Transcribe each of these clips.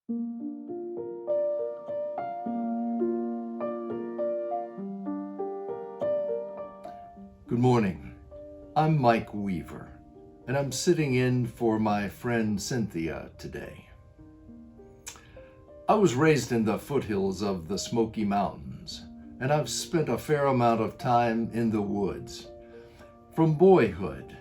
Good morning. I'm Mike Weaver, and I'm sitting in for my friend Cynthia today. I was raised in the foothills of the Smoky Mountains, and I've spent a fair amount of time in the woods. From boyhood,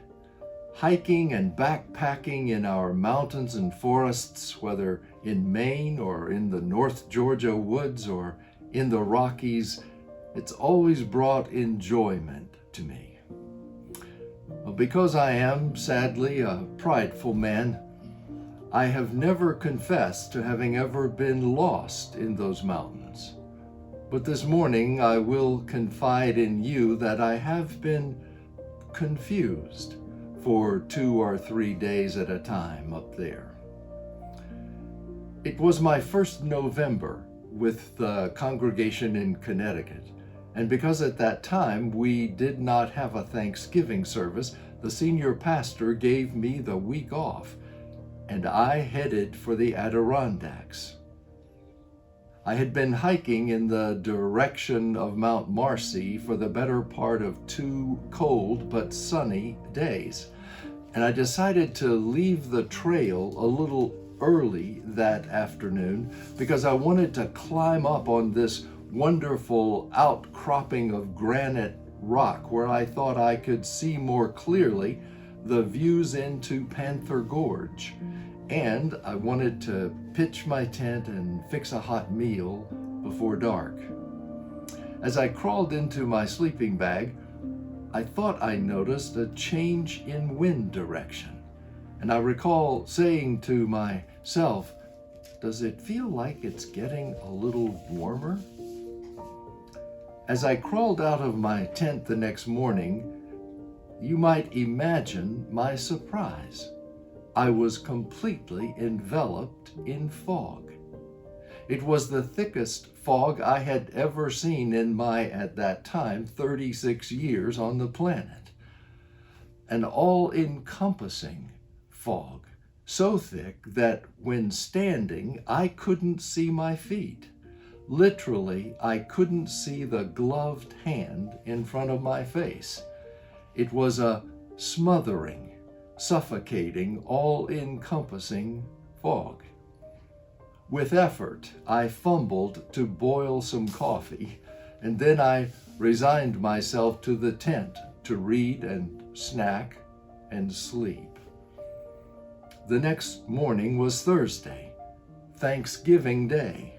hiking and backpacking in our mountains and forests, whether in Maine or in the North Georgia woods or in the Rockies, it's always brought enjoyment to me. Because I am, sadly, a prideful man, I have never confessed to having ever been lost in those mountains. But this morning I will confide in you that I have been confused for 2 or 3 days at a time up there. It was my first November with the congregation in Connecticut, and because at that time we did not have a Thanksgiving service, the senior pastor gave me the week off, and I headed for the Adirondacks. I had been hiking in the direction of Mount Marcy for the better part of 2 cold but sunny days, and I decided to leave the trail a little early that afternoon because I wanted to climb up on this wonderful outcropping of granite rock where I thought I could see more clearly the views into Panther Gorge. And I wanted to pitch my tent and fix a hot meal before dark. As I crawled into my sleeping bag, I thought I noticed a change in wind direction. And I recall saying to myself, "Does it feel like it's getting a little warmer?" As I crawled out of my tent the next morning, you might imagine my surprise. I was completely enveloped in fog. It was the thickest fog I had ever seen in my, at that time, 36 years on the planet. An all-encompassing fog, so thick that when standing, I couldn't see my feet. Literally, I couldn't see the gloved hand in front of my face. It was a smothering, suffocating, all-encompassing fog. With effort, I fumbled to boil some coffee, and then I resigned myself to the tent to read and snack and sleep. The next morning was Thursday, Thanksgiving Day,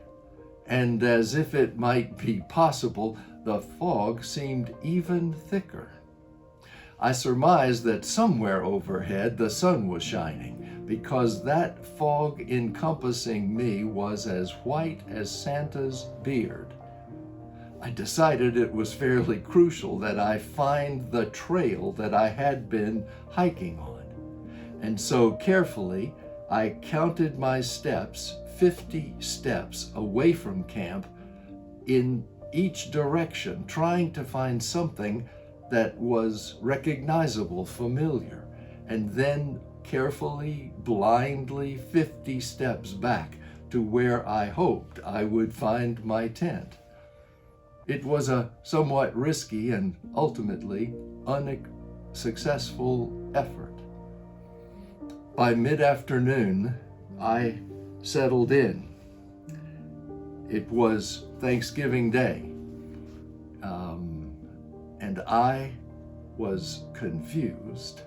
and as if it might be possible, the fog seemed even thicker. I surmised that somewhere overhead the sun was shining, because that fog encompassing me was as white as Santa's beard. I decided it was fairly crucial that I find the trail that I had been hiking on. And so carefully, I counted my steps, 50 steps away from camp in each direction, trying to find something that was recognizable, familiar, and then carefully, blindly, 50 steps back to where I hoped I would find my tent. It was a somewhat risky and ultimately unsuccessful effort. By mid-afternoon, I settled in. It was Thanksgiving Day, and I was confused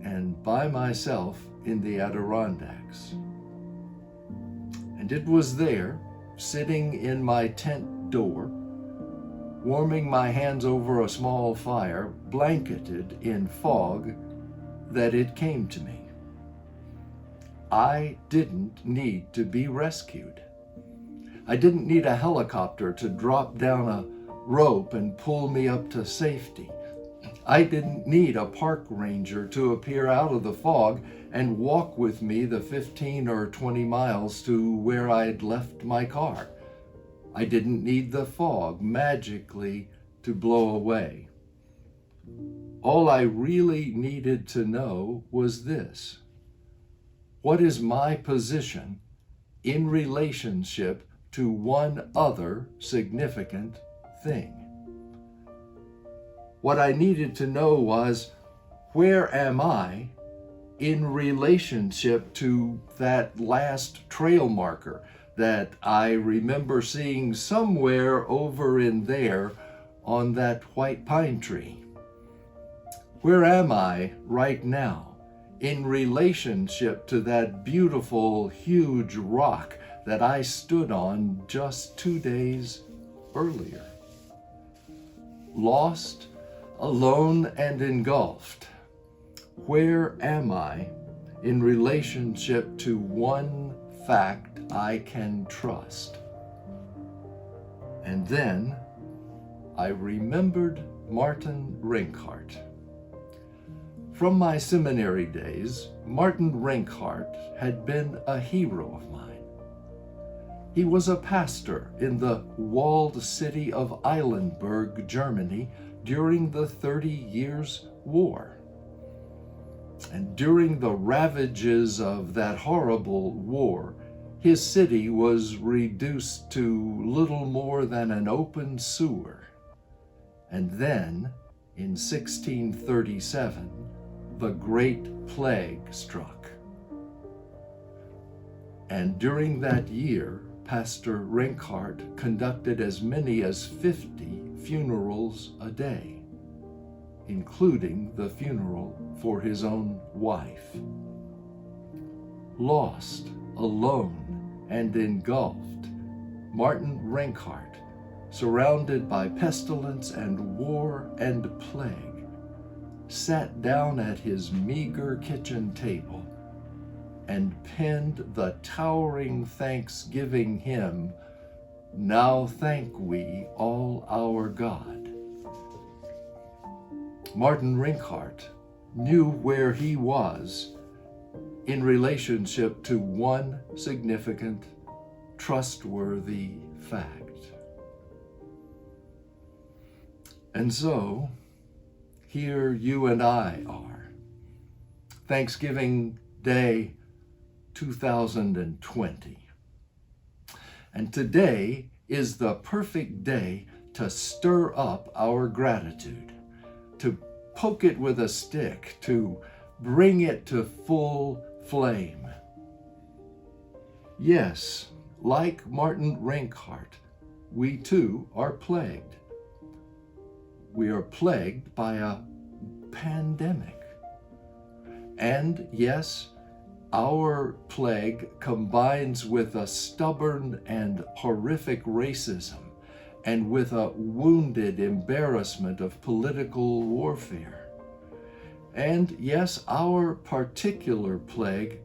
and by myself in the Adirondacks. And it was there, sitting in my tent door, warming my hands over a small fire, blanketed in fog, that it came to me. I didn't need to be rescued. I didn't need a helicopter to drop down a rope and pull me up to safety. I didn't need a park ranger to appear out of the fog and walk with me the 15 or 20 miles to where I'd left my car. I didn't need the fog magically to blow away. All I really needed to know was this: what is my position in relationship to one other significant thing. What I needed to know was, where am I in relationship to that last trail marker that I remember seeing somewhere over in there on that white pine tree? Where am I right now in relationship to that beautiful, huge rock that I stood on just 2 days earlier? Lost, alone, and engulfed. Where am I in relationship to one fact I can trust? And then I remembered Martin Rinkhart. From my seminary days, Martin Rinkhart had been a hero of mine. He was a pastor in the walled city of Eilenburg, Germany, during the 30 Years' War. And during the ravages of that horrible war, his city was reduced to little more than an open sewer. And then, in 1637, the Great Plague struck. And during that year, Pastor Rinkhart conducted as many as 50 funerals a day, including the funeral for his own wife. Lost, alone, and engulfed, Martin Rinkhart, surrounded by pestilence and war and plague, sat down at his meager kitchen table and penned the towering Thanksgiving hymn, "Now Thank We All Our God." Martin Rinkhart knew where he was in relationship to one significant, trustworthy fact. And so, here you and I are, Thanksgiving Day 2020. And today is the perfect day to stir up our gratitude, to poke it with a stick, to bring it to full flame. Yes, like Martin Rinkhart, we too are plagued. We are plagued by a pandemic. And yes, our plague combines with a stubborn and horrific racism and with a wounded embarrassment of political warfare. And yes, our particular plague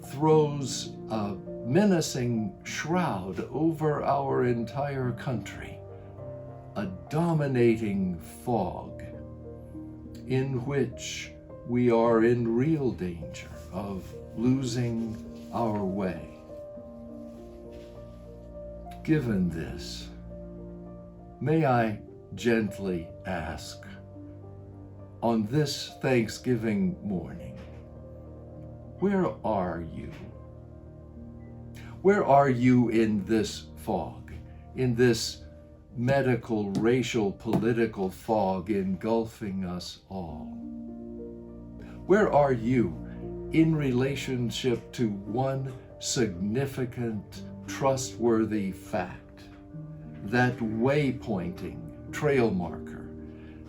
throws a menacing shroud over our entire country, a dominating fog in which we are in real danger of losing our way. Given this, may I gently ask, on this Thanksgiving morning, where are you? Where are you in this fog, in this medical, racial, political fog engulfing us all? Where are you in relationship to one significant, trustworthy fact, that waypointing trail marker,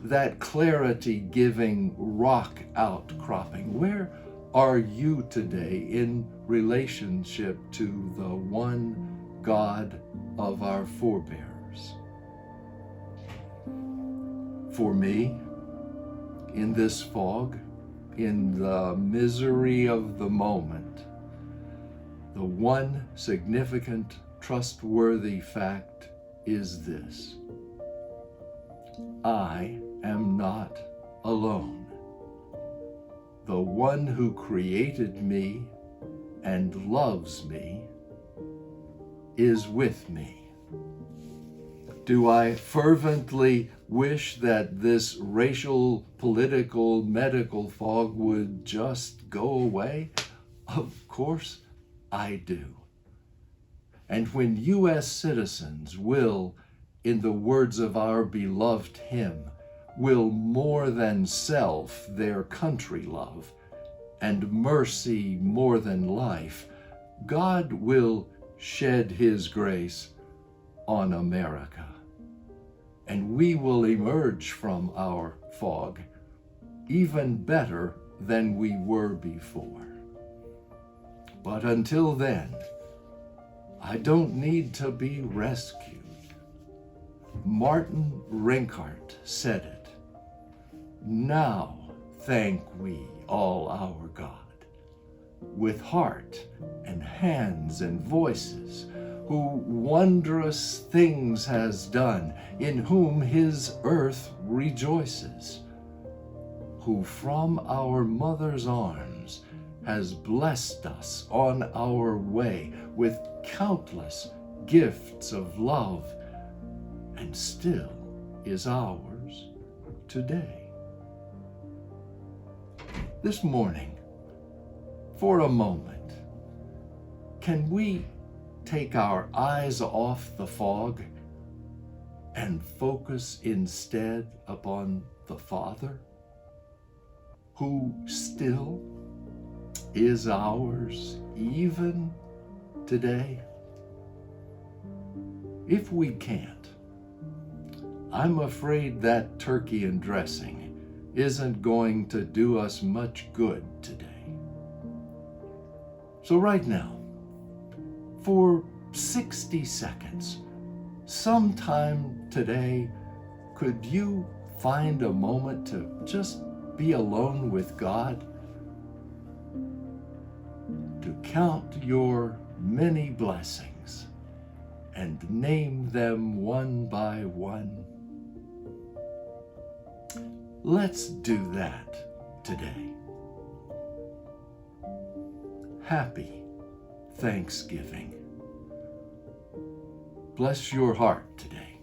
that clarity-giving rock outcropping? Where are you today in relationship to the one God of our forebears? For me, in this fog, in the misery of the moment, the one significant, trustworthy fact is this: I am not alone. The one who created me and loves me is with me. Do I fervently wish that this racial, political, medical fog would just go away? Of course I do. and when U.S. citizens will, in the words of our beloved hymn, will more than self their country love, and mercy more than life, God will shed his grace on America, and we will emerge from our fog even better than we were before. But until then, I don't need to be rescued. Martin Rinkart said it. Now thank we all our God, with heart and hands and voices, who wondrous things has done, in whom his earth rejoices, who from our mother's arms has blessed us on our way with countless gifts of love, and still is ours today. This morning, for a moment, can we take our eyes off the fog and focus instead upon the Father, who still is ours even today? If we can't, I'm afraid that turkey and dressing isn't going to do us much good today. So right now, for 60 seconds, sometime today, could you find a moment to just be alone with God? To count your many blessings and name them one by one? Let's do that today. Happy Thanksgiving. Bless your heart today.